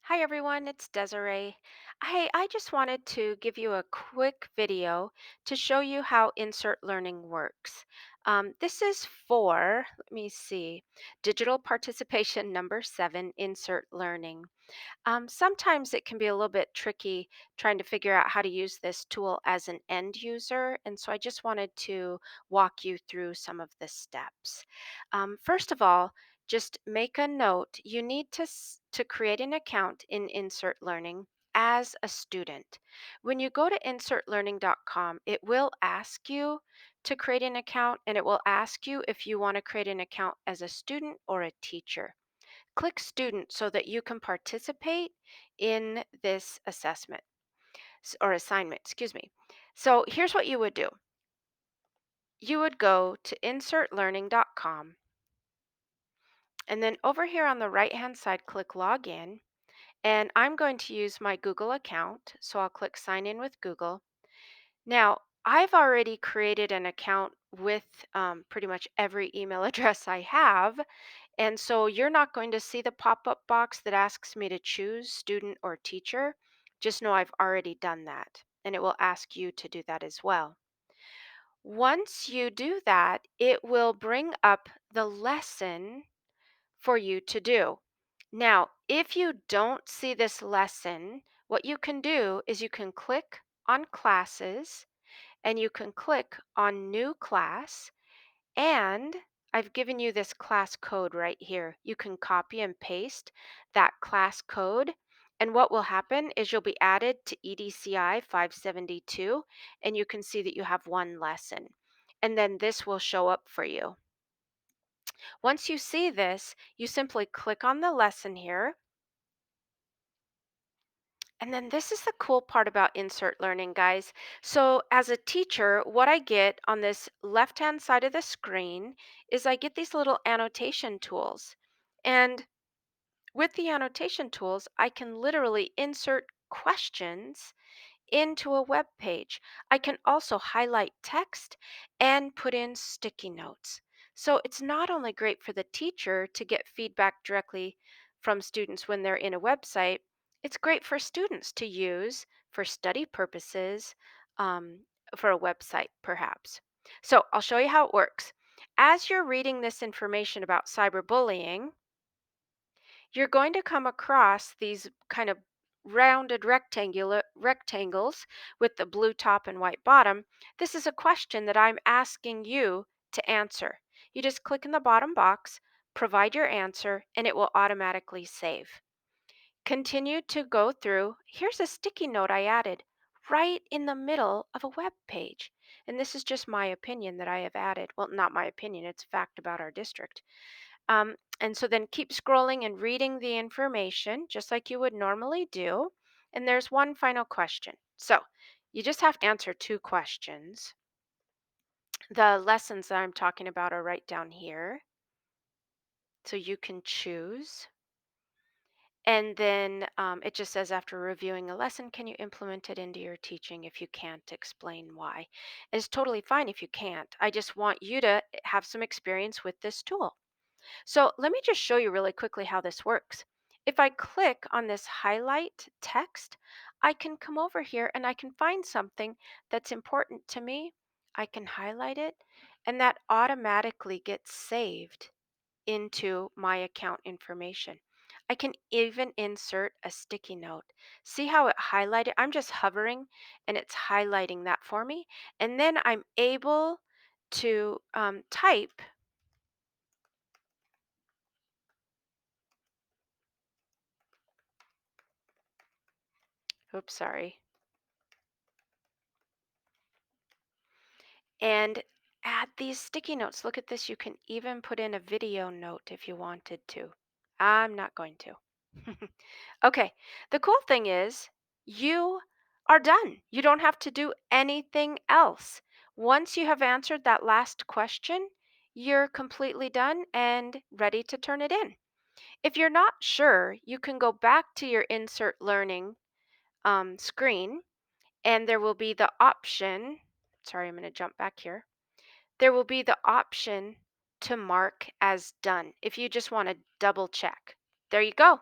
Hi everyone, it's Desiree. I just wanted to give you a quick video to show you how Insert Learning works. This is for, let me see, digital participation number 7, Insert Learning. Sometimes it can be a little bit tricky trying to figure out how to use this tool as an end user, and so I just wanted to walk you through some of the steps. First of all, just make a note. You need to create an account in Insert Learning as a student. When you go to insertlearning.com, it will ask you to create an account, and it will ask you if you want to create an account as a student or a teacher. Click student so that you can participate in this assessment or assignment, excuse me. So here's what you would do. You would go to insertlearning.com, and then over here on the right hand side, click login. And I'm going to use my Google account. So I'll click sign in with Google. Now, I've already created an account with pretty much every email address I have. And so you're not going to see the pop-up box that asks me to choose student or teacher. Just know I've already done that, and it will ask you to do that as well. Once you do that, it will bring up the lesson for you to do. Now, if you don't see this lesson, what you can do is you can click on classes and you can click on new class, and I've given you this class code right here. You can copy and paste that class code. And what will happen is you'll be added to EDCI 572, and you can see that you have one lesson. And then this will show up for you. Once you see this, you simply click on the lesson here. And then this is the cool part about Insert Learning, guys. So as a teacher, what I get on this left-hand side of the screen is I get these little annotation tools. And with the annotation tools, I can literally insert questions into a web page. I can also highlight text and put in sticky notes. So it's not only great for the teacher to get feedback directly from students when they're in a website, it's great for students to use for study purposes, um, for a website perhaps. So I'll show you how it works. As you're reading this information about cyberbullying, you're going to come across these kind of rounded rectangular rectangles with the blue top and white bottom. This is a question that I'm asking you to answer. You just click in the bottom box, provide your answer, and it will automatically save. Continue to go through. Here's a sticky note I added right in the middle of a web page. And this is just my opinion that I have added. Well, not my opinion, it's fact about our district. And so then keep scrolling and reading the information just like you would normally do. And there's one final question. So you just have to answer two questions. The lessons that I'm talking about are right down here. So you can choose. And then it just says after reviewing a lesson, can you implement it into your teaching? If you can't, explain why. It's totally fine if you can't. I just want you to have some experience with this tool. So let me just show you really quickly how this works. If I click on this highlight text, I can come over here and I can find something that's important to me. I can highlight it, and that automatically gets saved into my account information. I can even insert a sticky note. See how it highlighted? I'm just hovering and it's highlighting that for me. And then I'm able to type. Oops, sorry. And add these sticky notes. Look at this. You can even put in a video note if you wanted to. I'm not going to. Okay. The cool thing is you are done. You don't have to do anything else. Once you have answered that last question, you're completely done and ready to turn it in. If you're not sure, you can go back to your Insert Learning screen, and there will be the option. Sorry, I'm going to jump back here. There will be the option to mark as done if you just want to double check. There you go.